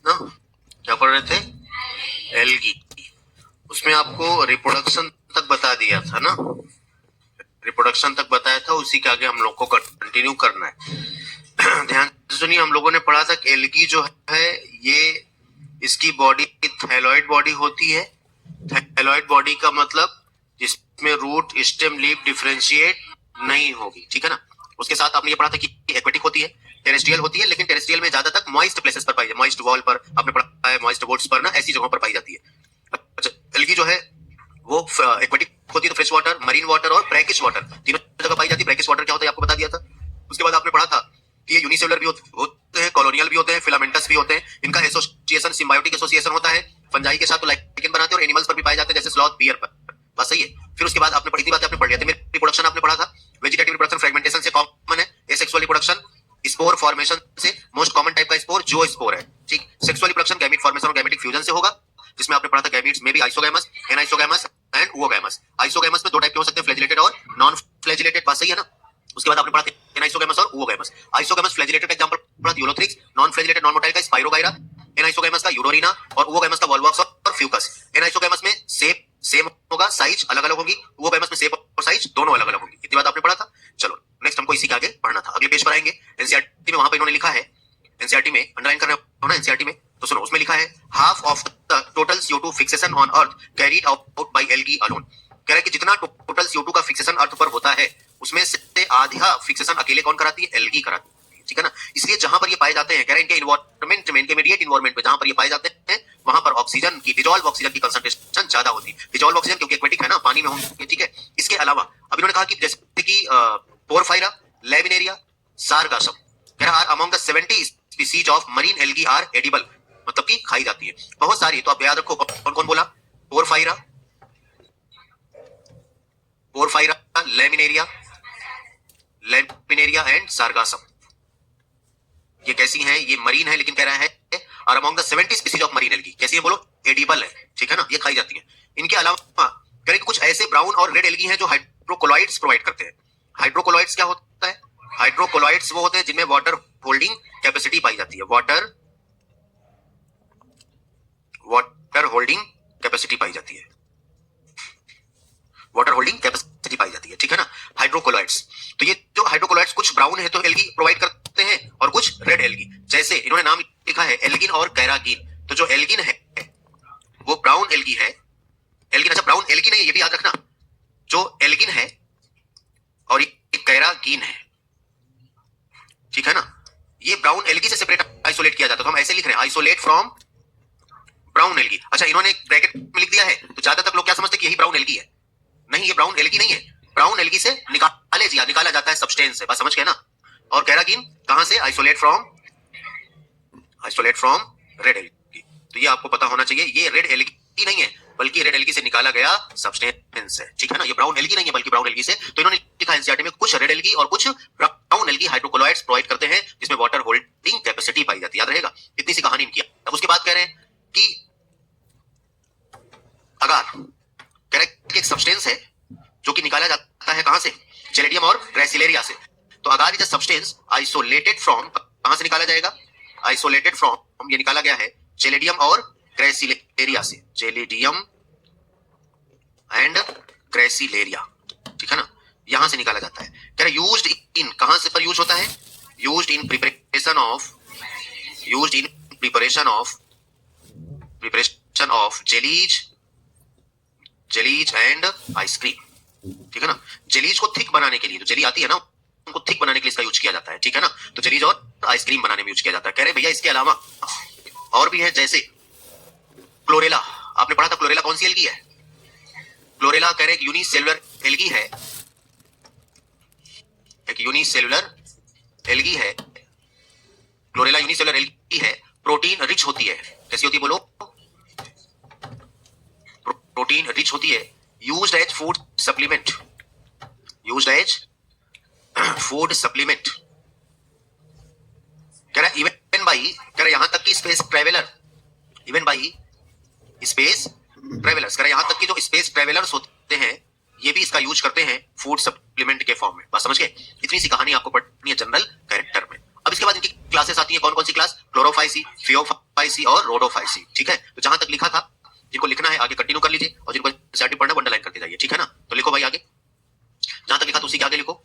ना, क्या पढ़ रहे थे, एल्गी। उसमें आपको रिप्रोडक्शन तक बता दिया था ना, रिप्रोडक्शन तक बताया था, उसी के आगे हम लोग को कंटिन्यू करना है। ध्यान से सुनिए, हम लोगों ने पढ़ा था कि एल्गी जो है ये इसकी बॉडी थैलॉइड बॉडी होती है। थैलॉइड बॉडी का मतलब जिसमें रूट स्टेम लीफ डिफरेंशिएट नहीं होगी, ठीक है ना। उसके साथ आपने ये पढ़ा था कि एक्वेटिक होती है, टेरेस्ट्रियल होती है, लेकिन टेरेस्ट्रियल में ज्यादातर मॉइस्ट प्लेसेस पर पाई जाती है, मॉइस्ट वॉल पर आपने पढ़ा है, मॉइस्ट वुड्स पर ना, ऐसी जगहों पर पाई जाती है। अच्छा, एल्गी जो है वो एक्वेटिक होती है, तो फ्रेश वाटर, मरीन वाटर और ब्रैकिश वाटर तीनों जगह पाई जाती है। ब्रैकिश वाटर क्या होता है आपको बता दिया था। उसके बाद आपने पढ़ा था कि ये यूनिसेलुलर भी होते हैं, कॉलोनियल भी होते हैं, फिलामेंटस भी होते हैं। इनका एसोसिएशन सिम्बायोटिक एसोसिएशन होता है, फंजाई के साथ तो लाइकेन बनाते हैं और एनिमल्स पर भी पाए जाते हैं, जैसे स्लॉथ, बियर पर। बात सही है। फिर उसके बाद आपने पढ़ी थी बातें आपने पढ़ लिया था। रिप्रोडक्शन आपने पढ़ा था, वेजिटेटिव रिप्रोडक्शन फ्रेगमेंटेशन से कॉमन है, एसेक्सुअल रिप्रोडक्शन स्पोर फॉर्मेशन से मोस्ट कॉमन टाइप का स्पोर जो स्पोर है, ठीक। सेक्सुअल रिप्रोडक्शन गैमीट फॉर्मेशन और गैमेटिक फ्यूजन से होगा, जिसमें आपने पढ़ा था गैमीट्स में भी आइसोगैमस, एनाइसोगैमस एंड ओवोगैमस। आइसोगैमस में दो टाइप के हो सकते हैं, फ्लैजिलेटेड और नॉन फ्लैजिलेटेड। बात सही है ना। उसके बाद आपने पढ़ा था एनाइसोगैमस और ओवोगैमस। आइसोगैमस फ्लैजिलेटेड का एग्जांपल पढ़ा था Ulothrix, non flagellated non motile का स्पाइरोगाइरा, एनाइसोगैमस का यूडोरिना और ओवोगैमस का वॉल्वॉक्स और फ्यूकस। एनाइसोगैमस में शेप सेम होगा, साइज अलग अलग होगी, ओवोगैमस में शेप और साइज दोनों अलग अलग होगी। इतनी बात आपने पढ़ा था। चलो नेक्स्ट हमको इसी के आगे पढ़ना था। अगले पेज पर आएंगे, एनसीईआरटी में वहां पे इन्होंने लिखा है, एनसीईआरटी में अंडरलाइन कर रहे हो ना, एनसीईआरटी में तो सुनो, उसमें लिखा है half of the total CO2 fixation on earth carried out by algae alone. कह रहा है कि जितना टोटल CO2 का फिक्सेशन अर्थ पर होता है उसमें से आधा फिक्सेशन अकेले कौन कराती है, एल्गी कराती है, ठीक है ना। इसलिए जहां पर ये पाए जाते हैं, कह रहे हैं इनके एनवायरमेंट में, इनके इमीडिएट एनवायरमेंट में जहां पर ये पाए जाते हैं वहां पर ऑक्सीजन की, डिसॉल्व ऑक्सीजन की कंसंट्रेशन ज्यादा होती है। डिसॉल्व ऑक्सीजन क्योंकि एक्वेटिक है ना, पानी में होंगे, ठीक है। इसके अलावा अब इन्होंने कहा कि जैसे कि पोरफायरा, लैमिनेरिया, सारगासम, कह रहा है among the 70 species of marine algae are edible, मतलब कि खाई जाती है बहुत सारी। तो आप याद रखो कौन कौन बोला, Porphyra, Porphyra, Laminaria, Laminaria and Sargassum. ये कैसी हैं, ये मरीन है, लेकिन कह रहा है और among the 70 species of marine algae, कैसी है बोलो, एडिबल है, ठीक है ना, ये खाई जाती है। इनके अलावा कह रहे कुछ ऐसे ब्राउन और रेड एल्गी हैं जो हाइड्रोकोलॉइड्स प्रोवाइड करते हैं। हाइड्रोकोलॉइड्स क्या होता है, हाइड्रोकोलॉइड्स वो होते हैं जिनमें वाटर होल्डिंग कैपेसिटी पाई जाती है, वाटर होल्डिंग कैपेसिटी पाई जाती है, वाटर होल्डिंग कैपेसिटी पाई जाती है, ठीक है ना, हाइड्रोकोलॉइड्स। तो ये जो हाइड्रोकोलॉइड्स कुछ ब्राउन है तो एल्गी प्रोवाइड करते हैं और कुछ रेड एल्गी, जैसे इन्होंने नाम लिखा है एल्गिन और कैरागीन। तो जो एल्गिन है वो ब्राउन एल्गी है, एल्गिन, अच्छा ब्राउन एल्गी नहीं, ये भी याद रखना, जो एल्गिन है और ये कैरागीन है, ठीक है ना। ये ब्राउन एल्गी से सेपरेट आइसोलेट किया जाता है, तो हम ऐसे लिख रहे हैं आइसोलेट फ्रॉम ब्राउन एल्गी। अच्छा इन्होंने ब्रैकेट में लिख दिया है, तो ज्यादातर लोग क्या समझते हैं कि यही ब्राउन एल्गी है। नहीं, ये ब्राउन एल्गी नहीं है, ब्राउन एल्गी से निकाला जाता है सब्सटेंस से, बस समझ गए ना। और कैरागीन कहां से, आइसोलेट फ्रॉम रेड एल्गी। तो ये आपको पता होना चाहिए, ये रेड एल्गी नहीं है बल्कि रेड एल्गी से निकाला गया सब्सटेंस है, ठीक है ना। ये ब्राउन एल्गी नहीं है बल्कि ब्राउन एल्गी से। तो इन्होंने लिखा एनसीईआरटी में कुछ रेड एल्गी और कुछ ब्राउन एल्गी हाइड्रोकोलॉइड्स प्रोवाइड करते हैं जिसमें वाटर होल्डिंग कैपेसिटी पाई जाती है, याद रहेगा। इतनी सी कहानी इनकी। अब उसके बाद कह रहे हैं कि अगार, कह रहे हैं एक सब्सटेंस है जो कि निकाला जाता है कहां से, जेलेडियम और ग्रेसिलेरिया से। तो agar is a substance isolated from, कहां से निकाला जाएगा, आइसोलेटेड फ्रॉम, ये निकाला गया है जेलेडियम और ग्रेसिलेरिया से, जेलेडियम एंड ग्रेसिलेरिया, ठीक है ना, यहां से निकाला जाता है। कह रहे यूज्ड इन, कहां से पर यूज होता है, used in preparation of jellies and ice cream, ठीक है ना। जेलीज को थिक बनाने के लिए, जो जेली आती है ना उनको थिक बनाने के लिए इसका यूज किया जाता है, ठीक है ना। तो जेलीज और आइसक्रीम बनाने में यूज किया जाता है। कह रहे भैया इसके अलावा और भी है, जैसे क्लोरेला, आपने पढ़ा था क्लोरेला कौन सी एल्गी है, क्लोरेला कह रहे हैं यूनिसेलुलर एल्गी है, एक यूनिसेलुलर एल्गी है, क्लोरेला यूनिसेलुलर एल्गी है, प्रोटीन रिच होती है, कैसी होती है बोलो, प्रोटीन रिच होती है, यूज्ड एज फूड सप्लीमेंट, कह रहा इवन बाई, कह रहा यहां तक कि space traveller, even by space travellers, कह रहा यहां तक कि जो स्पेस ट्रेवलर्स होते हैं ये भी इसका यूज करते हैं फूड सप्लीमेंट के फॉर्म में, बस समझ गए। इतनी सी कहानी आपको पढ़नी है जनरल कैरेक्टर में। अब इसके बाद इनकी क्लासेस आती है, कौन कौन सी क्लास? क्लोरोफाइसी, फियोफाइसी और रोडोफाइसी। ठीक है, तो जहां तक लिखा था, जिनको लिखना है आगे कंटिन्यू कर लीजिए, और जिनको एनसीईआरटी पढ़ना है अंडरलाइन करते जाइए। ठीक है ना, तो लिखो भाई आगे, जहां तक लिखा था उसी के आगे लिखो।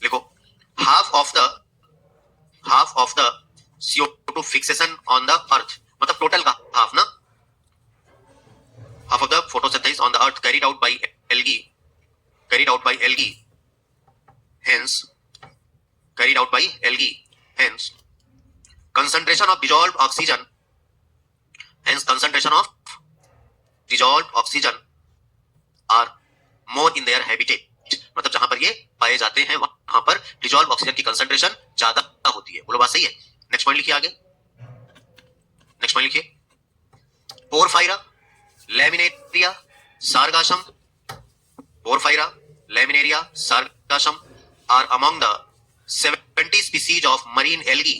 लिखो half of the CO2 fixation on the earth, मतलब टोटल का हाफ ना, half of the photosynthesis on the earth carried out by algae, hence concentration of dissolved oxygen are more in their habitat, मतलब जहां पर ये पाए जाते हैं वहां पर डिजॉल्व ऑक्सीजन की कंसंट्रेशन ज्यादा होती है। बोलो बात सही है? नेक्स्ट पॉइंट लिखिए आगे, नेक्स्ट पॉइंट लिखिए, Porphyra, Laminaria, Sargassum, Porphyra, Laminaria, Sargassum are among the 70 species of marine algae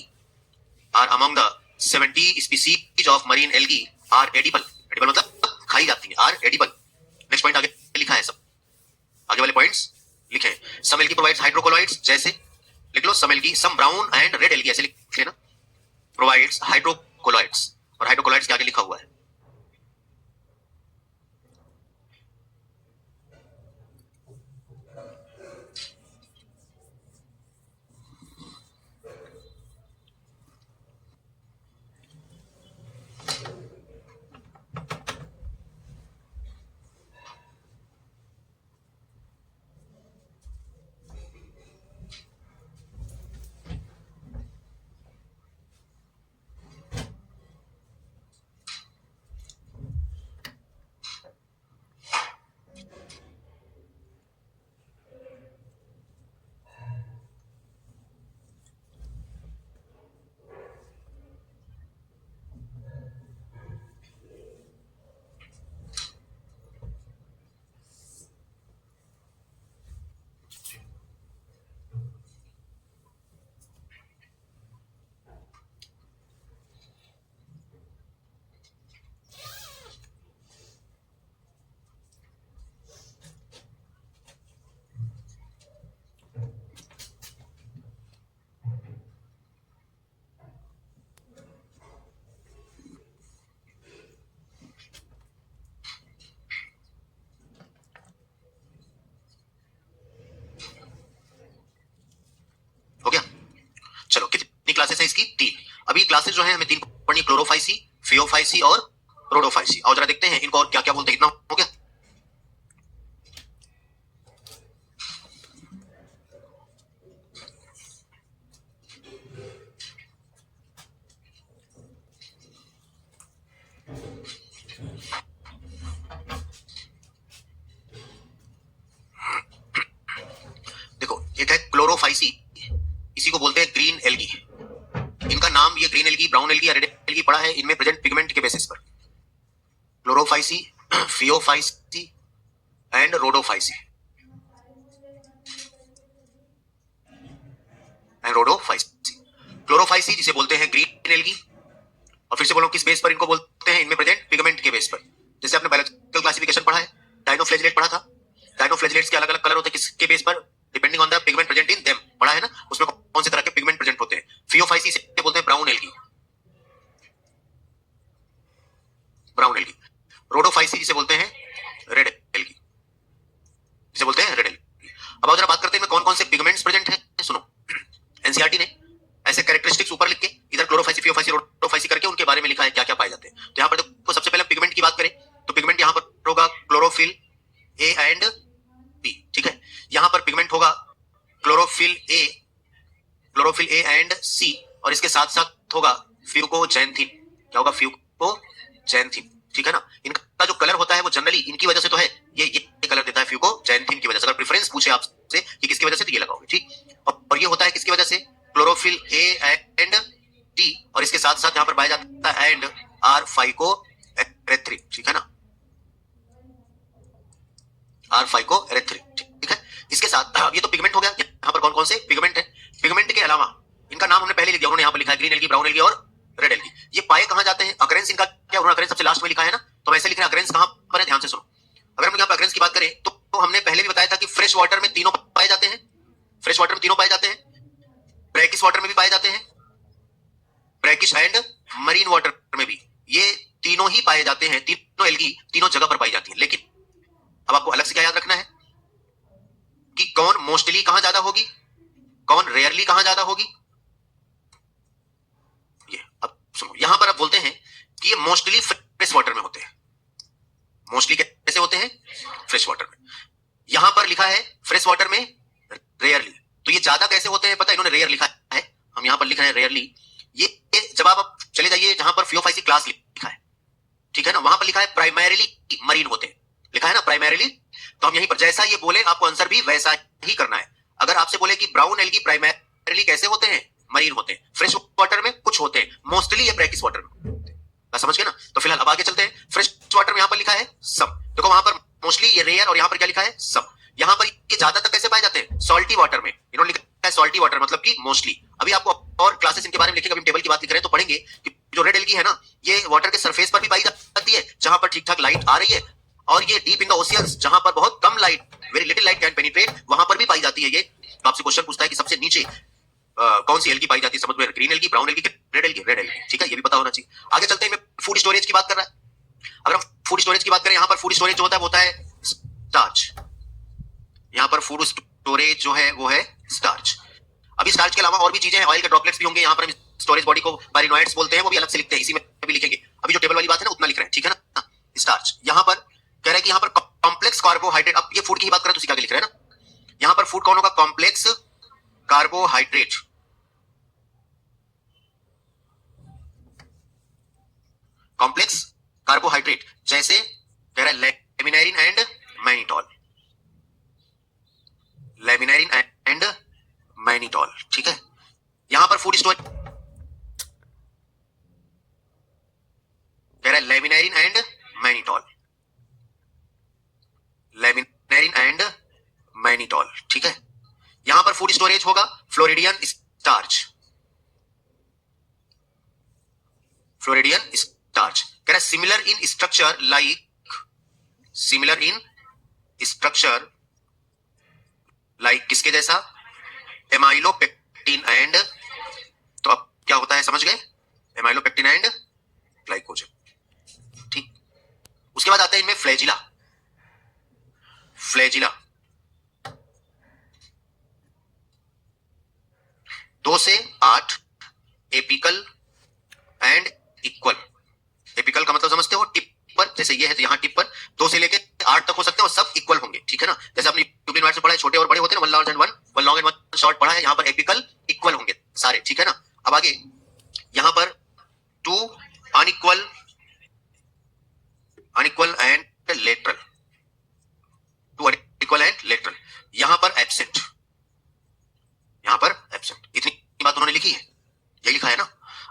are edible मतलब खाई जाती है, are edible। नेक्स्ट पॉइंट आगे लिखा है, सब आगे वाले पॉइंट्स लिखे। सम एल्गी प्रोवाइड्स हाइड्रोकोलॉइड्स, जैसे लिख लो some algae, some brown and red algae, ऐसे लिख लेना, प्रोवाइड्स हाइड्रोकोलॉइड्स, और हाइड्रोकोलॉइड्स के आगे लिखा हुआ है। हो गया? चलो, कितनी क्लासेस है इसकी? 3। अभी क्लासेस जो है हमें 3 पढ़नी, क्लोरोफाइसी, फियोफाइसी और रोडोफाइसी। और जरा देखते हैं इनको और क्या क्या बोलते हैं। इतना हो गया? देखो, एक है क्लोरोफाइसी, इसी को बोलते हैं ग्रीन एल्गी। इनका नाम ये ग्रीन एल्गी, ब्राउन एल्गी या रेड एल्गी पड़ा है इनमें प्रेजेंट पिगमेंट के बेसिस पर। Chlorophyceae, Phaeophyceae and Rhodophyceae Chlorophyceae जिसे बोलते हैं ग्रीन एल्गी, और फिर से बोलो किस बेस पर इनको बोलते हैं? इनमें प्रेजेंट पिगमेंट के बेस पर। जैसे आपने बायोलॉजिकल क्लासिफिकेशन पढ़ा है, डायनोफ्लैजिलेट पढ़ा था, डायनोफ्लैजिलेट्स के अलग अलग कलर होते हैं, किसके बेस पर? Depending on the pigment present in them, पढ़ा है ना, उसमें कौन से तरह के पिगमेंट प्रेजेंट होते हैं। फियोफाइसी से बोलते हैं ब्राउन एल्गी, रोडोफाइसी जिसे बोलते हैं रेड एल्गी, जिसे बोलते हैं रेड एल्गी। अब जरा बात करते हैं कौन कौन से पिगमेंट्स प्रेजेंट हैं। सुनो, एनसीईआरटी ने ऐसे कैरेक्टरिस्टिक्स ऊपर लिख के इधर क्लोरोफाइसी, फियोफाइसी, रोडोफाइसी करके उनके बारे में लिखा है क्या क्या पाए जाते हैं। तो यहाँ पर देखो, सबसे पहले पिगमेंट की बात करें तो पिगमेंट यहाँ पर होगा क्लोरोफिल ए एंड बी। ठीक है, यहाँ पर पिगमेंट होगा क्लोरोफिल ए एंड सी, और इसके साथ साथ होगा फ्यूकोजैंथिन। क्या होगा? फ्यूकोजैंथिन। ठीक है ना, इनका जो कलर होता है वो जनरली इनकी वजह से तो है, ये कलर देता है फ्यूकोजैंथिन की वजह से। अगर प्रेफरेंस पूछे आपसे कि किसकी वजह से, तो ये लगाओगे। ठीक, और ये होता है किसकी वजह से? क्लोरोफिल ए एंड डी, और इसके साथ साथ यहाँ पर पाया जाता है एंड आर फाइकोएरिथ्रिन। ठीक है ना, आर फाइकोएरिथ्रिन। ठीक है, इसके साथ ये तो पिगमेंट हो गया। यहाँ पर कौन कौन से पिगमेंट है? पिगमेंट के अलावा इनका नाम हमने पहले लिख दिया, उन्होंने यहाँ पर लिखा है ग्रीन एल्गी, ब्राउन एल्गी और रेड एल्गी। ये पाए कहां जाते हैं? अकरेंस इनका क्या? उन्होंने अकरेंस सबसे लास्ट में लिखा है ना, तो वैसे लिख रहे हैं अकरेंस कहां पर है, ध्यान से सुनो। अगर हम यहाँ पर अकरेंस की की बात करें तो हमने पहले भी बताया था कि फ्रेश वाटर में तीनों पाए जाते हैं, फ्रेश वाटर में तीनों पाए जाते हैं, ब्रैकिश वाटर में भी पाए जाते हैं, ब्रैकिश एंड मरीन वाटर में भी, ये तीनों ही पाए जाते हैं, तीनों एल्गी तीनों जगह पर पाई जाती है। लेकिन अब आपको अलग से क्या याद रखना है कि कौन मोस्टली कहां ज्यादा होगी, कौन रेयरली कहां ज्यादा होगी। ये अब सुनो, यहां पर आप बोलते हैं कि ये मोस्टली फ्रेश वाटर में होते हैं। मोस्टली कैसे होते हैं? फ्रेश वाटर में। यहां पर लिखा है फ्रेश वाटर में रेयरली, तो ये ज्यादा कैसे होते हैं पता है, इन्होंने रेयर लिखा है, हम यहां पर लिखा है रेयरली। ये जब आप चले जाइए जहां पर फियोफाइसी क्लास लिखा है, ठीक है ना, वहां पर लिखा है प्राइमरीली मरीन होते हैं, लिखा है ना प्राइमरीली, तो हम यहीं पर जैसा ये बोले आपको आंसर भी वैसा ही करना है। अगर आपसे बोले कि ब्राउन एल्गी प्राइमरीली कैसे होते हैं, मरीन होते हैं, फ्रेश वाटर में कुछ होते हैं, मोस्टली ये ब्रैकिश वाटर में होते हैं, समझ गए ना। तो फिलहाल अब आगे चलते हैं। फ्रेश वाटर में यहां पर लिखा है सम, देखो वहां पर मोस्टली ये रेयर और यहां पर क्या लिखा है सम। यहां पर ये ज्यादातर कैसे पाए जाते हैं? सॉल्टी वाटर में, इन्होंने लिखा है सॉल्टी वाटर मतलब कि मोस्टली। अभी आपको और क्लासेस इनके बारे में लिखेगा, टेबल की बात लिख रहे हैं तो पढ़ेंगे कि जो रेड एल्गी है ना, ये वाटर के सरफेस पर भी पाई जाती है जहां पर ठीक ठाक लाइट आ रही है, और ये डीप इन द ओशियंस जहां पर बहुत कम light, very little light can penetrate, वहां पर भी पाई जाती है। ये तो आपसे क्वेश्चन पूछता है कि सबसे नीचे कौन सी एल्गी पाई जाती है, समझ में, green algae, brown algae, red algae, red algae, ठीक है, ये भी पता होना चाहिए। आगे चलते हैं, फूड स्टोरेज की बात कर रहा है। अगर हम फूड स्टोरेज की बात करें, यहां पर फूड स्टोरेज जो होता है वो होता है स्टार्च। यहां पर फूड स्टोरेज जो है वो है स्टार्च। अभी स्टार्च के अलावा और भी चीजें हैं, ऑयल के ड्रॉपलेट्स भी होंगे। यहां पर हम स्टोरेज बॉडी को बारिनोइड्स बोलते हैं, वो भी अलग से लिखते हैं, इसी में भी लिखेंगे। अभी जो टेबल वाली बात है ना उतना लिख रहे हैं, ठीक है ना। स्टार्च यहां पर कह रहे हैं कि यहां पर कॉम्प्लेक्स कार्बोहाइड्रेट, अब ये फूड की बात करें तो उसी का आगे लिख रहे हैं ना, यहां पर फूड कौन होगा? कॉम्प्लेक्स कार्बोहाइड्रेट, कॉम्प्लेक्स कार्बोहाइड्रेट, जैसे कह रहा है लेमिनारिन एंड मैनिटॉल, लेमिनारिन एंड मैनिटॉल, ठीक है। यहां पर फूड स्टोरेज कह रहा है लेमिनारिन एंड मैनिटॉल, लेमिनारिन एंड मैनिटॉल, ठीक है। यहां पर फूड स्टोरेज होगा फ्लोरिडियन स्टार्च, फ्लोरिडियन स्टार्च, कह रहा है similar in structure like, similar in structure like किसके जैसा? एमाइलोपेक्टिन एंड, तो अब क्या होता है समझ गए, एमाइलोपेक्टिन एंड ग्लाइकोजन, ठीक। उसके बाद आते हैं इनमें फ्लैजिला, फ्लैजिला 2 से 8 एपिकल एंड इक्वल। एपिकल का मतलब समझते हो, टिप पर, जैसे ये है तो यहां टिप पर 2 से लेकर 8 तक हो सकते हैं और सब इक्वल होंगे, ठीक है ना। जैसे आपने ट्यूबलिन वायर से पढ़ा है, छोटे और बड़े होते हैं, one large and one long and one short पढ़ा है, यहां पर एपिकल इक्वल होंगे सारे, ठीक है ना। अब आगे यहां पर 2 unequal, unequal and lateral, 2 unequal and lateral, यहां पर एब्सेंट, यहां पर एब्सेंट। इतनी बात उन्होंने लिखी है, ये लिखा है ना।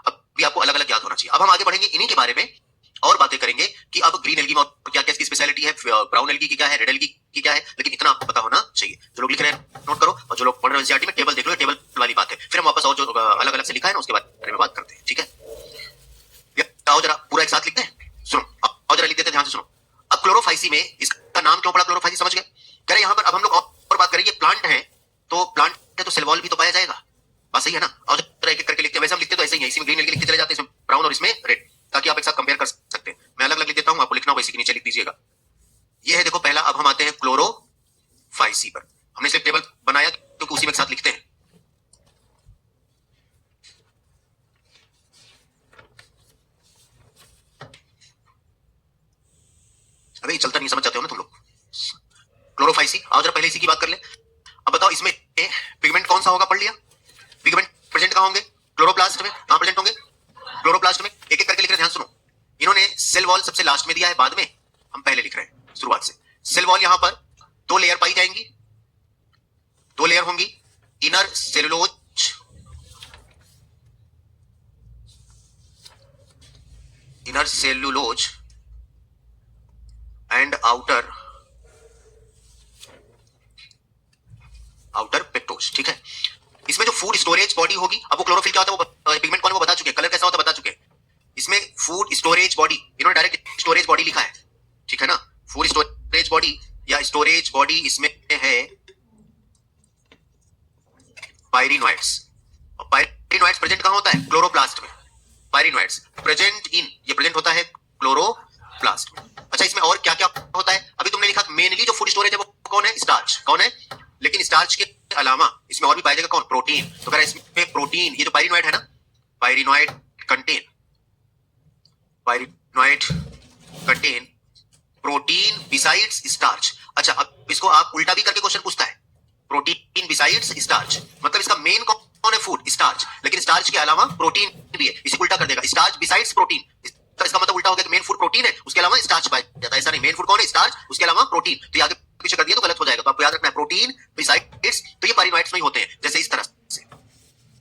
अब भी आपको अलग अलग याद होना चाहिए। अब हम आगे बढ़ेंगे, इन्हीं के बारे में और बातें करेंगे कि अब ग्रीन एल्गी में क्या क्या इसकी स्पेशलिटी है, ब्राउन एल्गी की क्या है, रेड एल्गी की क्या है, लेकिन इतना आपको पता होना चाहिए। जो लोग लिख रहे हैं नोट करो, और जो लोग पढ़ रहे हैं एनसीईआरटी में टेबल देख लो, टेबल वाली बात है। फिर हम वापस और जो अलग अलग से लिखा है ना उसके बारे में बात करते हैं, ठीक है। आओ जरा पूरा एक साथ लिखते हैं, सुनो और जरा लिख देते हैं, ध्यान से सुनो। अब क्लोरोफाइसी में इसका नाम क्यों पड़ा क्लोरोफाइसी, समझ गए। कह रहे यहां पर अब हम लोग और बात करेंगे, प्लांट है तो प्लांट है तो सेल वॉल भी तो पाया जाएगा, बात सही है ना। और एक एक करके लिखते हैं, वैसे हम लिखते तो ऐसे ही है, इसी में ग्रीन एल्गी लिखते चले जाते हैं, इसमें ब्राउन और इसमें रेड, ताकि आप एक साथ कंपेयर कर सकते हैं। मैं अलग अलग लिख देता हूं, आपको लिखना होगा इसी के नीचे लिख दीजिएगा। ये है देखो पहला। अब हम आते हैं क्लोरोफाइसी पर, हमने सिर्फ टेबल बनाया क्योंकि उसी में एक साथ लिखते हैं। अबे चलता नहीं, समझ जाते हो ना तुम लोग। क्लोरोफाइसी, आओ जरा पहले इसी की बात कर ले। अब बताओ इसमें पिगमेंट कौन सा होगा, पढ़ लिया। पिगमेंट प्रेजेंट कहां होंगे? क्लोरोप्लास्ट में। कहां प्रेजेंट होंगे? क्लोरोप्लास्ट में। एक एक करके लिख रहे हैं, ध्यान सुनो। इन्होंने सेल वॉल सबसे लास्ट में दिया है, बाद में, हम पहले लिख रहे हैं शुरुआत से। सेल वॉल यहां पर 2 लेयर पाई जाएंगी, 2 लेयर होंगी, inner cellulose, inner cellulose and outer, outer pectose, ठीक है। इसमें जो फूड स्टोरेज बॉडी होगी, अब वो क्लोरोफिल क्या होता है, वो पिगमेंट कौन है वो बता चुके, कलर कैसा होता है बता चुके। इसमें फूड स्टोरेज बॉडी, इन्होंने डायरेक्ट स्टोरेज बॉडी लिखा है, ठीक है ना। फूड स्टोरेज बॉडी या स्टोरेज बॉडी इसमें है पायरिनोइड्स। पायरिनोइड्स प्रेजेंट कहां होता है? क्लोरोप्लास्ट में। पायरिनोइड्स प्रेजेंट इन, ये प्रेजेंट होता है क्लोरोप्लास्ट में। अच्छा, इसमें और क्या क्या होता है? अभी तुमने लिखा मेनली जो फूड स्टोरेज है वो कौन है? स्टार्च। कौन है? लेकिन स्टार्च के अलावा इसमें और भी पाया जाएगा कौन? प्रोटीन। तो कह इसमें प्रोटीन, ये जो पायरिनोइड है ना, पायरिनोइड कंटेन प्रोटीन बिसाइड्स स्टार्च। अच्छा, अब इसको आप उल्टा भी करके क्वेश्चन पूछता है, प्रोटीन बिसाइड्स स्टार्च, मतलब इसका मेन कौन है? फूड, स्टार्च, लेकिन स्टार्च के अलावा प्रोटीन भी है। इसे उल्टा कर देगा, स्टार्च बिसाइड्स प्रोटीन। इसका मतलब उल्टा हो गया कि मेन फूड प्रोटीन है, उसके अलावा स्टार्च पाया जाता है। ऐसा नहीं, मेन फूड कौन है? स्टार्च, उसके अलावा प्रोटीन। तो आगे पीछे कर दिया तो गलत हो जाएगा। तो आपको याद रखना है प्रोटीन बिसाइड्स, तो ये पायरिनोइड्स में ही होते हैं। जैसे इस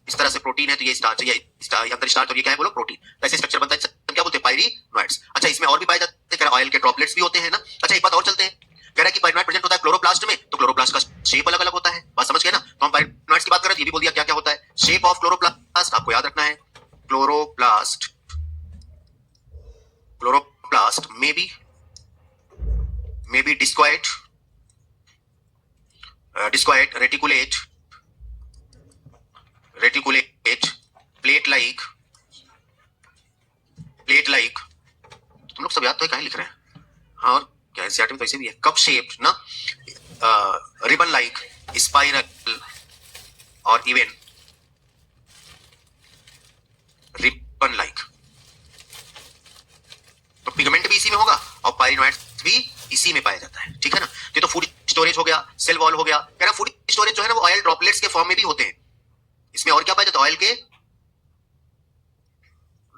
तरह से प्रोटीन है तो ये स्टार्च है, ये अंदर स्टार्च, और ये क्या है बोलो? प्रोटीन। ऐसे स्ट्रक्चर बनता है, क्या बोलते हैं? पायरिनोइड्स। अच्छा, इसमें और भी पाए जाते हैं, ऑयल के ड्रॉपलेट्स भी होते हैं ना। अच्छा, एक बात और चलते हैं, कह रहा है कि पायरिनोइड प्रेजेंट होता है क्लोरोप्लास्ट में, तो क्लोरोप्लास्ट का शेप अलग अलग होता है। बात समझ गए ना? तो हम पायरिनोइड्स की बात कर रहे हैं, ये भी बोल दिया क्या क्या होता है। शेप ऑफ क्लोरोप्लास्ट आपको याद रखना है, chloroplast may be disquiet, reticulate, plate like, तुम लोग सब याद तो है, काहे लिख रहे हैं? हाँ, और क्या एनसीईआरटी में तो ऐसे भी है, कप शेप्ड ना, रिबन लाइक, स्पाइरल, और इवन रिबन लाइक। तो पिगमेंट भी इसी में होगा और पायरिनोइड्स भी इसी में पाया जाता है। ठीक है ना? ये तो फूड स्टोरेज हो गया, सेल वॉल हो गया। कह रहा फूड स्टोरेज जो है ना वो ऑयल ड्रॉपलेट्स के फॉर्म में भी होते हैं। इसमें और क्या पाया जाता है? ऑयल के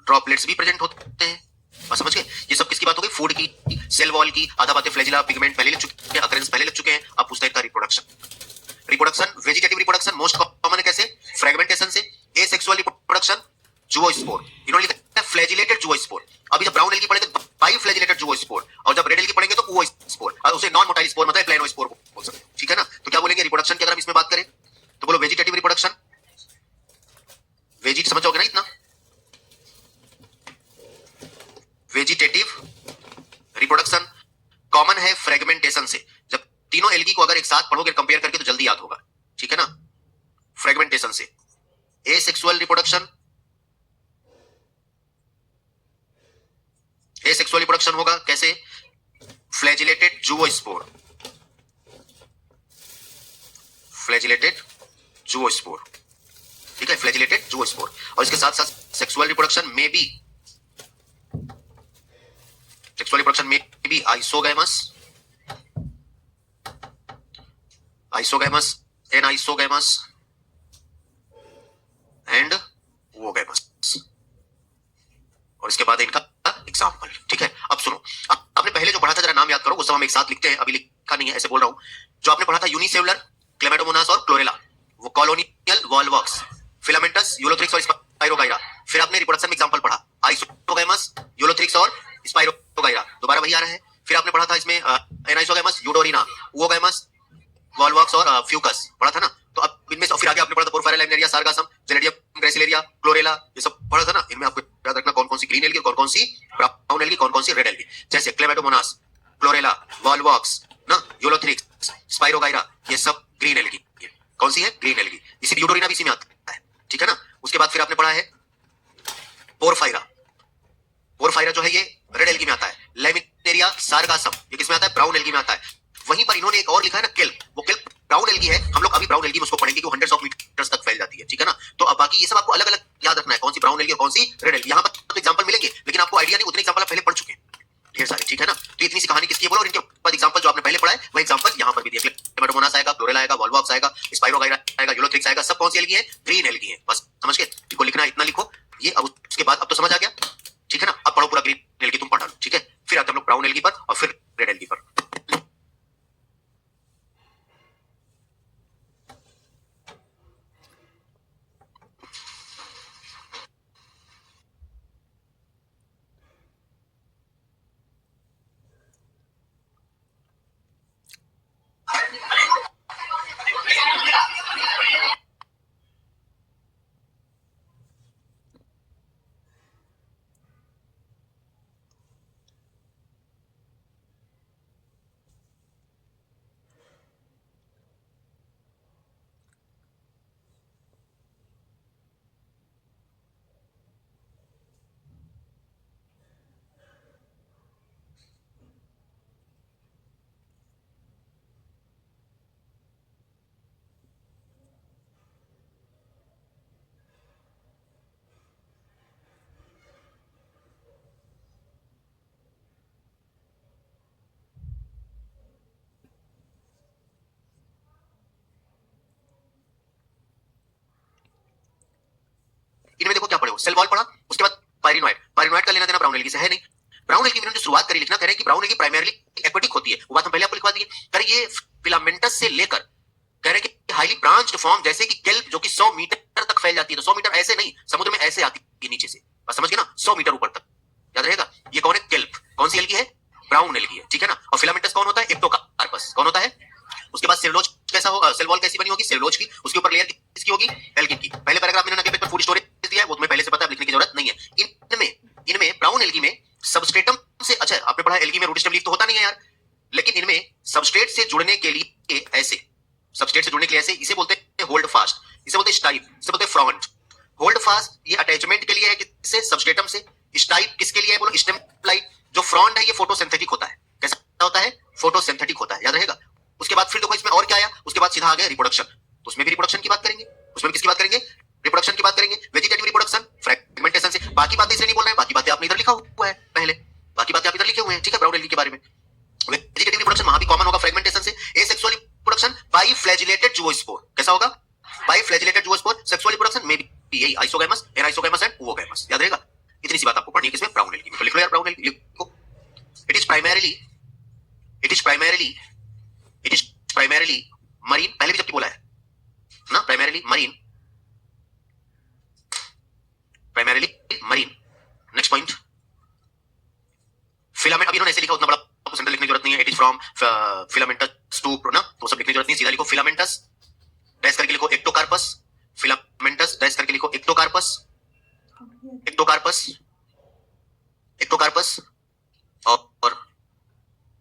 ड्रॉपलेट्स भी प्रेजेंट होते हैं। बस समझ गए? ये सब किसकी बात हो गई? फूड की, सेल वॉल की। आधा बातें फ्लैजिला, पिगमेंट पहले लिख चुके हैं, अकरेंस पहले लिख चुके हैं। अब पूछते हैं का reproduction, vegetative reproduction most common है कैसे? फ्रेगमेंटेशन से। एसेक्सुअल रिप्रोडक्शन जूओस्पोर, इन्होंने लिखा है फ्लैजिलेटेड जूओस्पोर। अभी जब ब्राउन एल्गी पढ़ेंगे तो बाई फ्लैजिलेटेड जूओस्पोर, और जब रेड एल्गी पढ़ेंगे तो ooस्पोर, और उसे नॉन मोटाइल स्पोर मतलब प्लेनोस्पोर बोल सकते हैं। ठीक है ना? तो क्या बोलेंगे रिप्रोडक्शन की अगर हम इसमें बात करें तो बोलो वेजिटेटिव रिप्रोडक्शन। वेजिट समझोगे ना इतना? वेजिटेटिव रिप्रोडक्शन कॉमन है फ्रेगमेंटेशन से। जब तीनों एल्गी को अगर एक साथ पढ़ोगे कंपेयर करके तो जल्दी याद होगा। ठीक है ना? फ्रेगमेंटेशन से। एसेक्सुअल रिप्रोडक्शन, एसेक्सुअल रिप्रोडक्शन होगा कैसे? Flagellated zoospore, flagellated zoospore. ठीक है, फ्लैजिलेटेड जूओस्पोर। और इसके साथ साथ सेक्सुअल रिप्रोडक्शन में भी, आइसोगैमस, एनाइसोगैमस एंड ओगैमस। और इसके बाद इनका एग्जाम्पल। ठीक है, अब सुनो, आपने पहले जो पढ़ा था जरा नाम याद करो, वो सब हम एक साथ लिखते हैं, अभी लिखा नहीं है ऐसे बोल रहा हूं। जो आपने पढ़ा था यूनिसेलुलर, क्लेमाइडोमोनास और क्लोरेला, वो कॉलोनियल वॉल्वॉक्स, फिलामेंटस, यूलोथ्रिक्स और स्पाइरोगाइरा। फिर आपने रिप्रोडक्शन में एग्जांपल पढ़ा आइसोगैमस, यूलोथ्रिक्स और स्पाइरोगाइरा, दोबारा वही आ रहा है। फिर आपने पढ़ा था इसमें एनाइसोगैमस, यूडोरिना, ओगैमस, वॉल्वॉक्स और फ्यूकस पढ़ा था ना। तो अब इनमें से फिर आगे आपने पढ़ा था पोरफायरा, लैमिनेरिया, सारगासम, जेनेडियम, ग्रेसिलेरिया, क्लोरेला, ये सब पढ़ा था ना। इनमें आपको याद रखना कौन कौन सी ग्रीन एल्गी, कौन कौन सी ब्राउन एल्गी, कौन कौन सी रेड एल्गी। जैसे क्लेमाइडोमोनास, क्लोरेला, वॉल्वॉक्स ना, यूलोथ्रिक्स, स्पाइरोगाइरा, ये सब ग्रीन एल्गी। कौन सी है? Green algae. इसी यूडोरिना भी इसी में आता है। ठीक है ना? उसके बाद फिर आपने पढ़ा है पोरफायरा, पोरफायरा जो है ये रेड एल्गी में आता है। लैमिनेरिया, सारगासम, ये किसमें आता है? ब्राउन एल्गी में आता है। वहीं पर इन्होंने एक और लिखा है ना केल्प, वो केल्प ब्राउन एल्गी है। हम लोग अभी ब्राउन एल्गी में उसको पढ़ेंगे कि वो हंड्रेड्स ऑफ मीटर्स तक फैल जाती है। ठीक है ना? तो अब बाकी ये सब आपको अलग अलग याद रखना है, कौन सी ब्राउन एल्गी और कौन सी रेड एल्गी। यहाँ पर तो एग्जांपल मिलेंगे लेकिन आपको आइडिया नहीं, उतने एग्जांपल आप पहले पढ़ चुके हैं ढेर सारे। ठीक है ना? तो इतनी सी कहानी किसकी है बोलो, और इनके बाद एग्जांपल जो आपने पहले पढ़ा है वही एग्जांपल यहाँ पर भी दिया। क्लेमाइडोमोनास आएगा, क्लोरेला आएगा, वॉल्वॉक्स आएगा, स्पाइरोगाइरा आएगा, यूलोथ्रिक्स आएगा, सब कौन सी एल्गी है? ग्रीन एल्गी है। बस समझ गए? इनको लिखना इतना लिखो ये। अब उसके बाद अब तो समझ आ गया। ठीक है ना? अब पढ़ो पूरा ग्रीन एल्गी तुम पढ़ डालो। ठीक है? फिर आते हम लोग ब्राउन एल्गी पर और फिर रेड एल्गी पर। सेल वॉल पढ़ा, उसके बाद पायरिनोइड, पायरिनोइड का लेना देना ब्राउन एल्गी से है नहीं। ब्राउन एल्गी में जो शुरुआत करी लिखना, कह रहे हैं कि ब्राउन एल्गी प्राइमरली एक्वेटिक होती है, वो बात हम पहले आपको लिखवा दिए। कह रहे ये फिलामेंटस से लेकर, कह रहे कि हाईली ब्रांच्ड फॉर्म, जैसे कि केल्प जो कि 100 मीटर तक फैल जाती है, तो 100 मीटर ऐसे नहीं, समुद्र में ऐसे आती है नीचे से, बस समझ गए ना, 100 मीटर ऊपर तक, याद रहेगा। ये कौन है? केल्प। कौन सी एल्गी है? ब्राउन एल्गी है, ठीक है ना। और फिलामेंटस कौन होता है? एक्टोकार्पस। कौन होता है? उसके बाद सेलुलोज कैसा होगा, सेल वॉल कैसी बनी होगी? सेलुलोज की। उसके ऊपर लेयर किसकी होगी? एल्गिन की। पहले पैराग्राफ में मैंने फूड स्टोरेज दिया है, वो तुम्हें पहले से पता है, लिखने की जरूरत नहीं है। इनमें ब्राउन एल्गी में सबस्ट्रेटम से, अच्छा आपने पढ़ा एल्गी में रूट स्टेम लीफ तो होता नहीं है यार, लेकिन इनमें सबस्ट्रेट से जुड़ने के लिए ऐसे, सबस्ट्रेट से जुड़ने के लिए ऐसे, इसे बोलते हैं होल्ड फास्ट, इसे बोलते हैं स्टाइप, इसे बोलते हैं फ्रॉन्ट। होल्ड फास्ट ये अटैचमेंट के लिए है, किससे? सबस्ट्रेटम से। स्टाइप किसके लिए है? बोलो स्टेम लाइट। जो फ्रॉन्ट है ये फोटोसिंथेटिक होता है। कैसा होता है? फोटोसिंथेटिक होता है, याद रहेगा। उसके बाद फिर देखो इसमें और क्या आया, उसके बाद सीधा आ गया रिप्रोडक्शन, तो उसमें भी रिप्रोडक्शन की बात करेंगे। उसमें भी किसकी बात करेंगे? रिप्रोडक्शन की बात करेंगे। वेजिटेटिव रिप्रोडक्शन, फ्रेगमेंटेशन से। बाकी बातें इसलिए नहीं बोल रहे हैं, बाकी बातें आपने इधर लिखा हुआ है पहले, बाकी बातें आप इधर लिखे हुए हैं, ठीक है, ब्राउन एल्गी के बारे में। वेजिटेटिव रिप्रोडक्शन वहां भी कॉमन होगा फ्रेगमेंटेशन से। Asexual reproduction by flagellated zoospore, कैसा होगा? By flagellated zoospore. Sexual reproduction में भी यही आइसोगैमस, एनाइसोगैमस एंड ओवोगैमस, याद रहेगा। इतनी सी बात आपको पढ़नी है किसमें? ब्राउन एल्गी में। तो लिख लो यार ब्राउन एल्गी लिखो। इट इज प्राइमरीली मरीन, पहले भी जबकि बोला है ना, primarily marine. Next point, filament, अभी इन्होंने ऐसे लिखा, उतना बड़ा आपको सेंटर लिखने की जरूरत नहीं है। It is from filamentous to ना, तो सब लिखने की जरूरत नहीं, सीधा लिखो फिलामेंटस डैश करके लिखो एक्टोकार्पस, फिलामेंटस डैश करके लिखो एक्टोकार्पस, और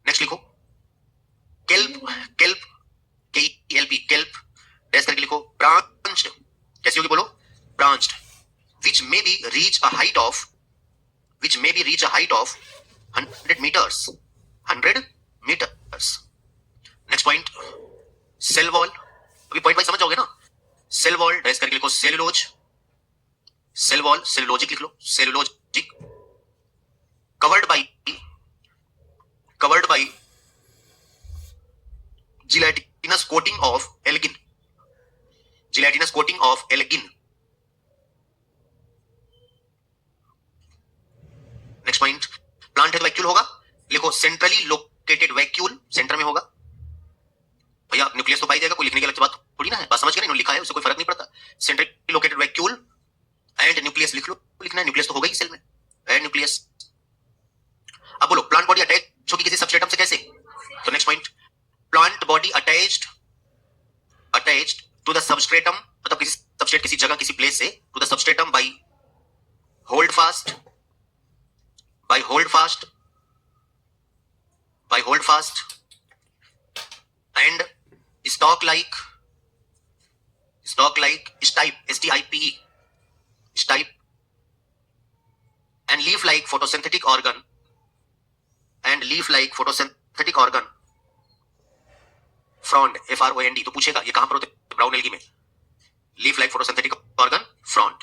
नेक्स्ट लिखो केल्प, केल्प डैश करके लिखो ब्रांच्ड, कैसी होगी बोलो? Branched, which may be reach a height of 100 meters. Next point, cell wall, अभी पॉइंट वाइज समझ जाओगे ना। सेल वॉल डैश करके लिखो सेलुलोज, सेल वॉल सेलुलोजिक लिख लो, cellulosic. Covered by gelatinous coating of algin, next point, plant है तो वैक्यूल होगा, लिखो सेंट्रली लोकेटेड वैक्यूल, सेंटर में होगा। भैया न्यूक्लियस तो पाई जाएगा, कोई लिखने की अलग बात थोड़ी ना है, बात समझ के नहीं, लिखा है उससे कोई फर्क नहीं पड़ता। Centrally located vacuole and nucleus लिख लो, लिखना है न्यूक्लियस तो होगा ही सेल में, एंड न्यूक्लियस। अब बोलो प्लांट बॉडी अटैच होगी किसी सबस्ट्रेटम से, कैसे? तो next point, plant body attached to the substratum, मतलब किसी सबस्ट्रेट, किसी जगह, किसी प्लेस से, to the substratum by holdfast and stalk like stipe, stipe, and leaf like photosynthetic organ, frond, FROND। तो पूछेगा ये कहां पर होते हैं? ब्राउन एल्गी में। Leaf like photosynthetic organ, frond.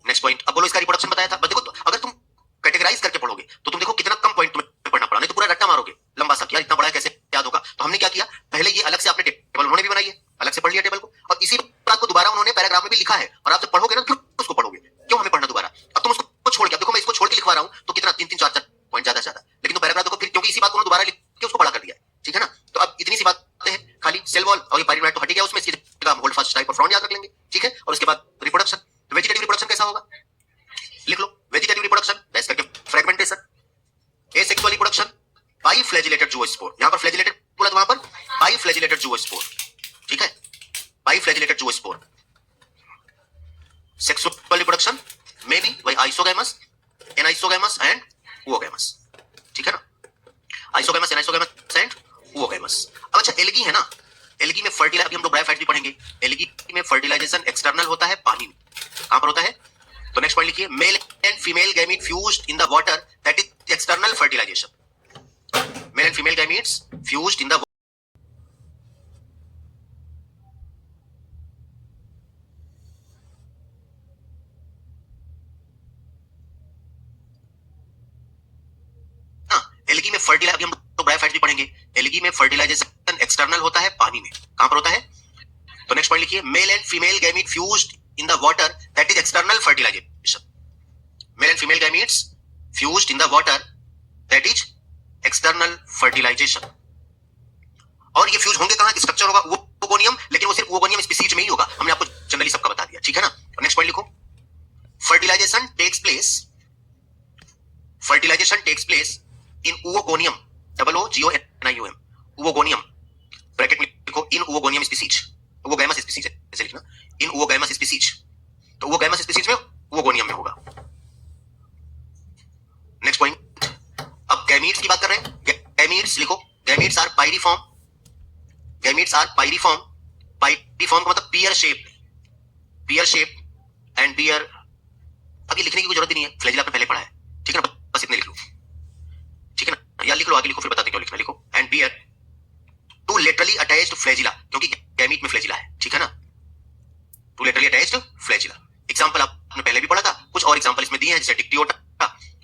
Next point, अब बोलो इसका रिप्रोडक्शन बताया था। देखो अगर तुम कैटेगराइज करके पढ़ोगे तो तुम देखो कितना कम पॉइंट तुम्हें पढ़ना पड़ा, नहीं तो पूरा रट्टा मारोगे लंबा सा, यार इतना बड़ा कैसे याद होगा। तो हमने क्या किया, पहले ये अलग से आपने टेबल उन्होंने भी बनाई है, अलग से पढ़ लिया टेबल को, और इसी बात को दोबारा उन्होंने पैराग्राफ में भी लिखा है, और आप जब पढ़ोगे ना फिर उसको पढ़ोगे, क्यों हमें पढ़ना दोबारा। अब तुम उसको छोड़ के, देखो मैं इसको छोड़ के लिखवा रहा हूं तो कितना 3-3 4-4 पॉइंट ज्यादा, लेकिन तो पैराग्राफ देखो फिर, क्योंकि इसी बात को दोबारा लिख के उसको बड़ा कर दिया, ठीक है ना। तो अब इतनी सी बातें हैं, खाली सेल वॉल और ये पायरिनोइड तो हट गया, उसमें इसकी होल्ड फास्ट टाइप और फ्रॉन्ड याद रख लेंगे, ठीक है। और उसके बाद रिप्रोडक्शन, वेजिटेटिव रिप्रोडक्शन कैसा होगा, लिख लो वेजिटेटिव रिप्रोडक्शन डैश करके fragmentation. Asexual reproduction by flagellated zoospore, यहां पर फ्लैजिलेटेड बोला तो वहां पर बाई फ्लैजिलेटेड जूओस्पोर, ठीक है, by flagellated zoospore. Sexual reproduction में भी वही आइसोगैमस, एनाइसोगैमस एंड ओवोगैमस, ठीक है ना, आइसोगैमस, एनाइसोगैमस एंड ओवोगैमस। अब अच्छा एल्गी है ना, एल्गी में फर्टिलाइजेशन, हम लोग ब्रायोफाइट भी पढ़ेंगे, एल्गी में फर्टिलाइजेशन एक्सटर्नल होता है, पानी में। कहां पर होता है? तो नेक्स्ट पॉइंट लिखिए, male and female gamete fused in the water, that is external fertilisation. Male and female gametes fused in the algae में फर्टिलाइजेशन, हम लोग ब्रायोफाइट भी पढ़ेंगे, एल्गी में फर्टिलाइजेशन एक्सटर्नल होता है, पानी में। कहां पर होता है? तो नेक्स्ट पॉइंट लिखिए, male and female gamete fused in the water, that is external fertilization. Male and female gametes fused in the water, that is external fertilization. और ये फ्यूज होंगे कहां? स्ट्रक्चर होगा ओवोगोनियम, लेकिन वो सिर्फ ओवोगोनियम स्पीसीज में ही होगा। हमने आपको जनरली सबका बता दिया, ठीक है ना। नेक्स्ट पॉइंट लिखो, fertilization takes place in oogonium, OOGONIUM, oogonium, bracket में लिखो इन ओवोगोनियम स्पीसीज, ओवोगैमस स्पीसीज ऐसे लिखना, इन ओवोगैमस स्पीसीज, तो ओवोगैमस स्पीसीज में ओवोगोनियम में होगा। नेक्स्ट पॉइंट, अब गैमीट्स की बात कर रहे हैं। गैमीट्स लिखो, गैमीट्स आर पाइरिफॉर्म, गैमीट्स आर पाइरिफॉर्म, पाइरिफॉर्म का मतलब पियर शेप एंड पियर, अभी लिखने की कोई जरूरत नहीं है, फ्लैजिला आपने पहले पढ़ा है, ठीक है ना, बस इतने लिख लो, ठीक है ना, या लिख लो, आगे लिखो फिर बताते क्यों लिखना। लिखो and pear two laterally attached flagella, क्योंकि गैमीट में फ्लैजिला है, ठीक है ना, two laterally attached flagella. Example आपने पहले भी पढ़ा था, कुछ और एग्जांपल इसमें दिए हैं, जैसे डिक्टियोटा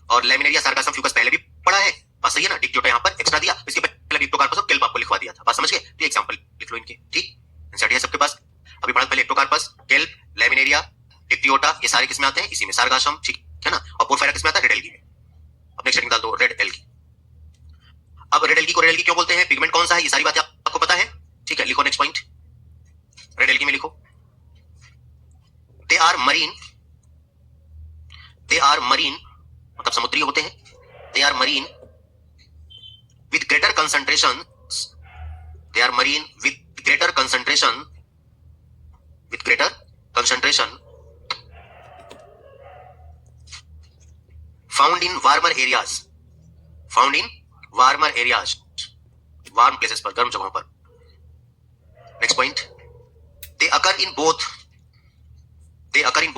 और लैमिनेरिया सार्गासम फ्यूकस पहले भी पढ़ा है, बस सही है ना। डिक्टियोटा यहां पर एक्स्ट्रा दिया, इसके पहले डिक्टोकार्पस और केल्प आपको लिखवा दिया था, बात समझ गए। तो एग्जांपल लिख लो इनके, ठीक, आंसर है सबके पास। अभी पढ़ा पहले डिक्टोकार्पस, केल्प, लैमिनेरिया, डिक्टियोटा, ये सारे किसमें आते हैं? इसी में, सार्गासम, ठीक है ना। और पोरफायरा किसमें आता है? रेड एल्गी में। अब नेक्स्ट हेडिंग डाल दो, रेड एल्गी। अब रेड एल्गी को रेड एल्गी क्यों बोलते हैं, पिगमेंट कौन सा है, ये सारी बातें आपको पता है, ठीक है। लिखो नेक्स्ट पॉइंट, रेड एल्गी में लिखो, दे आर मरीन मतलब समुद्री होते हैं, they are marine with greater concentration, they are marine with greater concentration found in warmer areas, warm places पर, गर्म जगहों पर। Next point, they occur in both,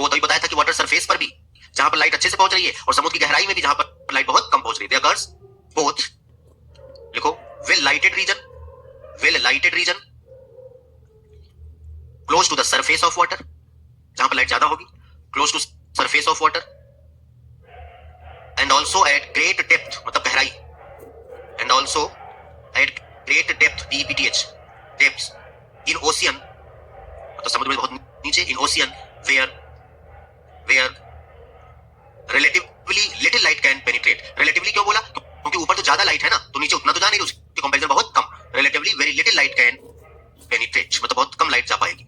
अभी बताया था कि वाटर सरफेस पर भी जहां पर लाइट अच्छे से पहुंच रही है और समुद्र की गहराई में भी जहां पर लाइट बहुत कम पहुंच रही है, दे अकर्स बोथ। लिखो, well lighted region close to the surface of water, जहां पर लाइट ज्यादा होगी, close to surface of water, and also at great depth मतलब गहराई, and also at great depth, DEPTH, depth in ocean मतलब समुद्र में बहुत नीचे, in ocean where relatively little light can penetrate. Relatively क्यों बोला? क्योंकि ऊपर तो ज्यादा लाइट है ना, तो नीचे उतना तो जा नहीं रही, उसके कंपैरिजन बहुत कम। Relatively very little light can penetrate मतलब बहुत कम लाइट जा पाएगी।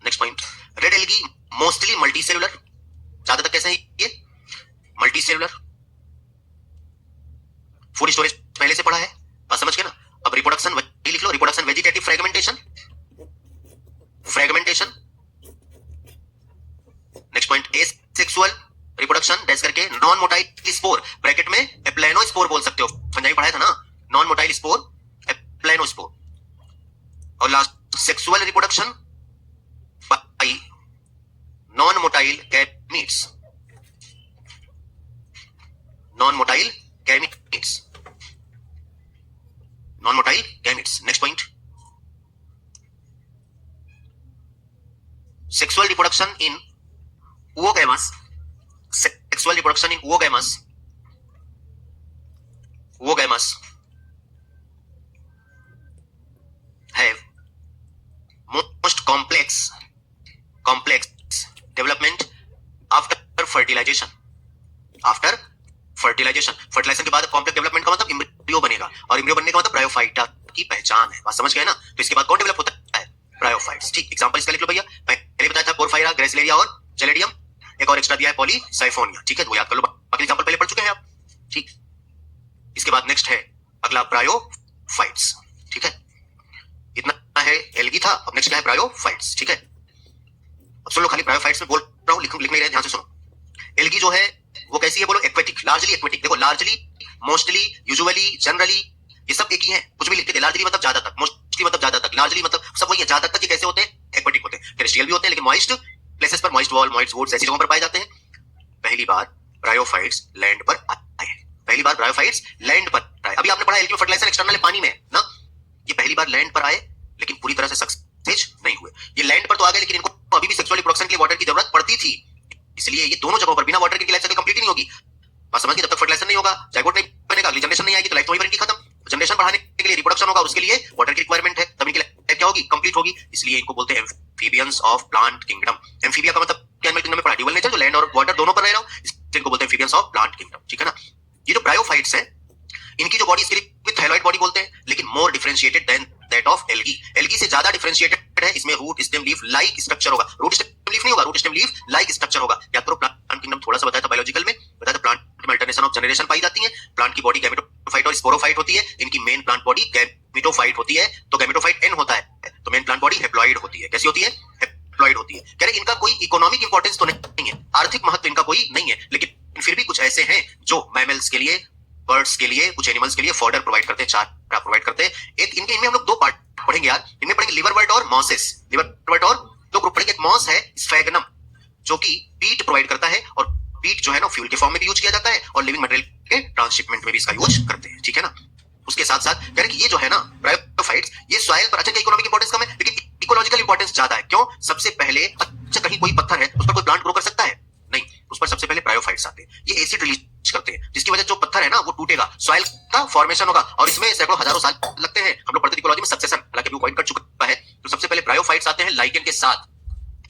Next point, red algae mostly multicellular, ज्यादातर कैसे है ये? मल्टीसेलुलर। फूड स्टोरेज पहले से पढ़ा है, बात समझ गए ना। अब रिप्रोडक्शन वही लिख लो, reproduction vegetative fragmentation. Next point, asexual reproduction dash करके नॉन मोटाइल स्पोर, ब्रैकेट में एप्लेनोस्पोर बोल सकते हो, फंजाई पढ़ाया था ना, नॉन मोटाइल स्पोर, एप्लेनोस्पोर। और last sexual reproduction by non motile gametes, next point, sexual reproduction in oogamous, have most complex development after fertilization. Fertilization के बाद कॉम्प्लेक्स डेवलपमेंट का मतलब एम्ब्रियो बनेगा, और एम्ब्रियो बनने का मतलब ब्रायोफाइटा की पहचान है, बात समझ गए ना। तो इसके बाद कौन डेवलप होता है? ब्रायोफाइट्स, ठीक। एग्जांपल इसका लिख लो भैया, पहले बताया था पोरफायरा, ग्रेसिलेरिया और जेलेडियम, एक और एक्स्ट्रा दिया है पॉलीसाइफोनिया, ठीक है, तो याद कर लो, बाकी एग्जांपल पहले पढ़ चुके हैं आप, ठीक। इसके बाद नेक्स्ट है अगला ब्रायोफाइट्स, ठीक है। इतना है एल्गी था, अब नेक्स्ट क्या है? ब्रायोफाइट्स, ठीक है। अब सुन लो, खाली ब्रायोफाइट्स में बोल रहा हूं, लिख नहीं रहे, ध्यान से सुनो। एल्गी जो है वो कैसी है बोलो? Aquatic, largely aquatic. देखो, लार्जली, मोस्टली, यूजुअली, जनरली, ये सब एक ही है, कुछ भी लिख के दे। लार्जली मतलब ज्यादातर, मोस्टली मतलब ज्यादातर, लार्जली मतलब सब वही है। ज्यादातर ये कैसे होते हैं? एक्वेटिक होते हैं। टेरेस्ट्रियल भी होते हैं, लेकिन मॉइस्ट प्लेसेस पर, मॉइस्ट वॉल, मॉइस्ट वुड्स ऐसी जगहों पर पाए जाते हैं। पहली बार ब्रायोफाइट्स लैंड पर आए, पहली बार ब्रायोफाइट्स लैंड पर आए। अभी आपने पढ़ा एल्गी फर्टिलाइजेशन एक्सटर्नल पानी में ना, ये पहली बार लैंड पर आए, लेकिन पूरी तरह से सक्सेस नहीं हुए। ये लैंड पर तो आ गए, लेकिन इनको अभी भी सेक्सुअल रिप्रोडक्शन के लिए वाटर की जरूरत पड़ती थी, इसलिए ये दोनों जगहों पर बिना वाटर के लाइफ साइकिल कंप्लीट नहीं होगी। बात समझ गए? जब तक फर्टिलाइजेशन नहीं होगा, जाइगोट नहीं बनेगा, अगली जनरेशन नहीं आएगी, तो लाइफ तो वहीं पर इनकी खत्म। जनरेशन बढ़ाने के लिए रिप्रोडक्शन होगा, उसके लिए वाटर की रिक्वायरमेंट है, तब इनकी लाइफ क्या क्या होगी, कंप्लीट होगी। इसलिए इनको बोलते हैं amphibians of plant kingdom. Amphibia का मतलब क्या एनिमल किंगडम में पढ़ा, ड्यूअल नेचर, जो लैंड और वाटर दोनों पर रह रहा हो, इनको बोलते हैं एम्फीबियंस ऑफ प्लांट किंगडम, ठीक है ना। ये जो ब्रायोफाइट्स हैं, इनकी जो बॉडी इसके लिए थायराइड बॉडी बोलते हैं, लेकिन more differentiated than that of algae. Algae से ज्यादा डिफरेंशिएटेड है, इसमें root stem leaf like structure होगा। रूट स्टेम लीफ नहीं होगा, root stem leaf like structure होगा। याद करो प्लांट किंगडम थोड़ा सा बताया था बायोलॉजिकल में, बताया था प्लांट में अल्टरनेशन ऑफ जनरेशन पाई जाती है। प्लांट की बॉडी गैमेटोफाइट और स्पोरोफाइट होती है, इनकी मेन प्लांट बॉडी गैमेटोफाइट होती है। तो गैमेटोफाइट एन होता है, तो मेन प्लांट बॉडी हैप्लॉइड होती है। कैसी होती है, हैप्लॉइड होती है। कह रहे इनका कोई इकोनॉमिक इंपॉर्टेंस तो नहीं है, आर्थिक महत्व इनका कोई नहीं है, लेकिन फिर भी कुछ ऐसे हैं जो मैमल्स के लिए, बर्ड्स के लिए, कुछ एनिमल्स के लिए फॉडर प्रोवाइड करते हैं, चारा प्रोवाइड करते हैं। एक इनमें हम लोग दो पार्ट पढ़ेंगे यार, इनमें पढ़ेंगे लिवरवर्ट और मॉसेस। लिवरवर्ट और दो ग्रुप पढ़ेंगे। एक मॉस है स्फैगनम, जो कि पीट प्रोवाइड करता है, और पीट जो है ना फ्यूल के फॉर्म में भी यूज किया जाता है और लिविंग मटेरियल के ट्रांसशिपमेंट में भी इसका यूज करते हैं, ठीक है ना। उसके साथ साथ कह रहे कि ये जो है ना ब्रायोफाइट्स, ये सॉइल पर, अच्छा इकोनॉमिक इंपॉर्टेंस कम है लेकिन इकोलॉजिकल इंपॉर्टेंस ज्यादा है। क्यों? सबसे पहले अच्छा कहीं कोई पत्थर है, उस पर कोई प्लांट ग्रो कर सकता है? नहीं, उस पर सबसे पहले ब्रायोफाइट्स आते हैं। ये एसिड रिलीज करते हैं, जिसकी वजह से जो पत्थर है ना वो टूटेगा, सॉइल का फॉर्मेशन होगा, और इसमें सैकड़ों हजारों साल लगते हैं। हम लोग पढ़ते इकोलॉजी में सक्सेशन, हालांकि अभी पॉइंट कर चुका है। तो सबसे पहले ब्रायोफाइट्स आते हैं लाइकेन के साथ,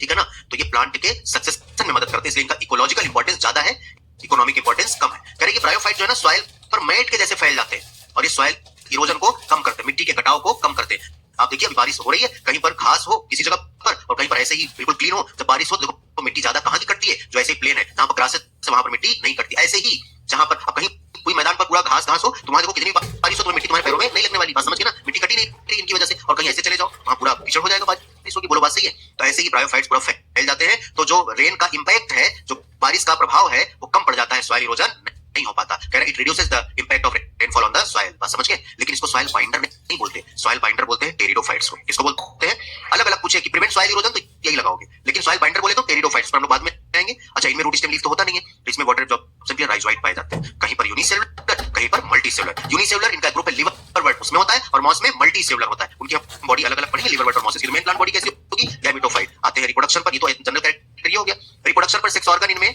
ठीक है ना। तो ये प्लांट के सक्सेशन में मदद करते हैं, इसलिए इनका इकोलॉजिकल इंपॉर्टेंस ज्यादा है, इकोनॉमिक इंपॉर्टेंस कम है। कह रहे कि ब्रायोफाइट जो है ना सॉइल पर मैट के जैसे फैल जाते हैं, और ये सॉइल इरोजन को कम करते हैं, मिट्टी के कटाव को कम करते हैं। आप देखिए अभी बारिश हो रही है, कहीं पर घास हो किसी जगह पर, और कहीं पर ऐसे ही बिल्कुल क्लीन हो। जब बारिश हो तो मिट्टी ज्यादा कहां की कटती है, जो ऐसे प्लेन है जहां पर ग्रास है वहां पर मिट्टी नहीं कटती। ऐसे ही जहां पर अब कहीं कोई मैदान पर पूरा घास हो, तो वहां देखो कितनी बारिश हो तो मिट्टी तुम्हारे पैरों में नहीं लगने वाली। बात समझ गए ना, मिट्टी कटी नहीं रही इनकी वजह से। और कहीं ऐसे चले जाओ वहां पूरा कीचड़ हो जाएगा बारिश होगी, बोलो बात सही है। तो ऐसे ही ब्रायोफाइट्स पूरा फैल जाते हैं, तो जो रेन का इंपैक्ट है, जो बारिश का प्रभाव है, वो कम पड़ जाता है, सॉइल इरोजन नहीं हो पाता। कह रहे it reduces the impact of rainfall on the soil. बात समझ गए। लेकिन इसको सॉइल बाइंडर नहीं बोलते, सॉइल बाइंडर बोलते हैं टेरिडोफाइट्स को। इसको बोलते हैं अलग अलग, पूछे कि प्रिवेंट सॉइल इरोजन तो यही लगाओगे, लेकिन सॉइल बाइंडर बोले तो टेरिडोफाइट्स पर हम लोग बाद में आएंगे। अच्छा, इनमें रूट स्टेम लीफ तो होता नहीं है, तो इसमें वाटर एब्जॉर्प्शन के लिए राइजोइट पाए जाते हैं। कहीं पर यूनिसेलुलर, कहीं पर मल्टीसेलुलर। यूनिसेलुलर इनका ग्रुप है लिवरवर्ट, उसमें होता है, और मॉस में मल्टीसेलुलर होता है। उनकी बॉडी अलग अलग पढ़ेंगे, लिवरवर्ट और मॉसेस की। मेन प्लांट बॉडी कैसी होगी, गैमेटोफाइट। आते हैं रिप्रोडक्शन पर, ये तो जनरल क्राइटेरिया हो गया। रिप्रोडक्शन पर सेक्स ऑर्गन इनमें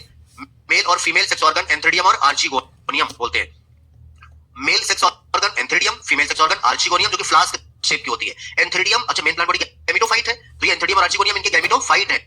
मेल और फीमेल सेक्स ऑर्गन एंथ्रेडियम और आर्चिगोनियम बोलते हैं। Male sex organ antheridium, female sex organ archegonium, जो कि फ्लास्क शेप की होती है। एंथ्रेडियम, अच्छा मेन प्लांट बॉडी गैमेटोफाइट है, तो ये एंथ्रेडियम और आर्चिगोनियम इनके गैमेटोफाइट है।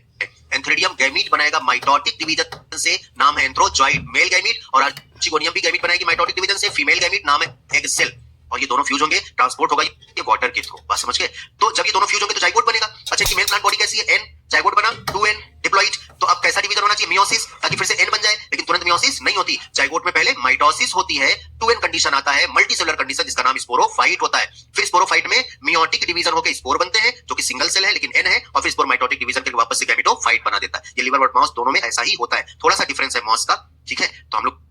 एंथ्रेडियम गैमीट बनाएगा माइटोटिक डिवीजन से, नाम है एंथ्रोजॉइड, मेल गैमीट, और आर्चिगोनियम भी गैमीट बनाएगी माइटोटिक डिवीजन से, फीमेल गैमीट, नाम है एग सेल। और ये दोनों फ्यूज होंगे, ट्रांसपोर्ट होगा ये वाटर के थ्रू। बात समझ गए। तो जब ये दोनों फ्यूज होंगे तो जाइगोट बनेगा। अच्छा, कि मेन प्लांट बॉडी कैसी है, एन, जाइगोट बना, 2n डिप्लॉइड। तो अब कैसा डिवीजन होना चाहिए, मियोसिस, ताकि फिर से n बन जाए, लेकिन तुरंत मियोसिस नहीं होती। जाइगोट में पहले माइटोसिस होती है, 2n कंडीशन आता है, मल्टीसेलुलर कंडीशन, जिसका नाम स्पोरोफाइट होता है। फिर स्पोरोफाइट में मियोटिक डिवीजन होकर स्पोर बनते हैं, जो कि सिंगल सेल है लेकिन n है, और फिर स्पोर माइटोटिक डिवीजन के वापस से गैमेटोफाइट बना देता है। ये लिवरवर्ट मॉस दोनों में ऐसा ही होता है, थोड़ा सा डिफरेंस है मॉस का, ठीक है। तो हम लोग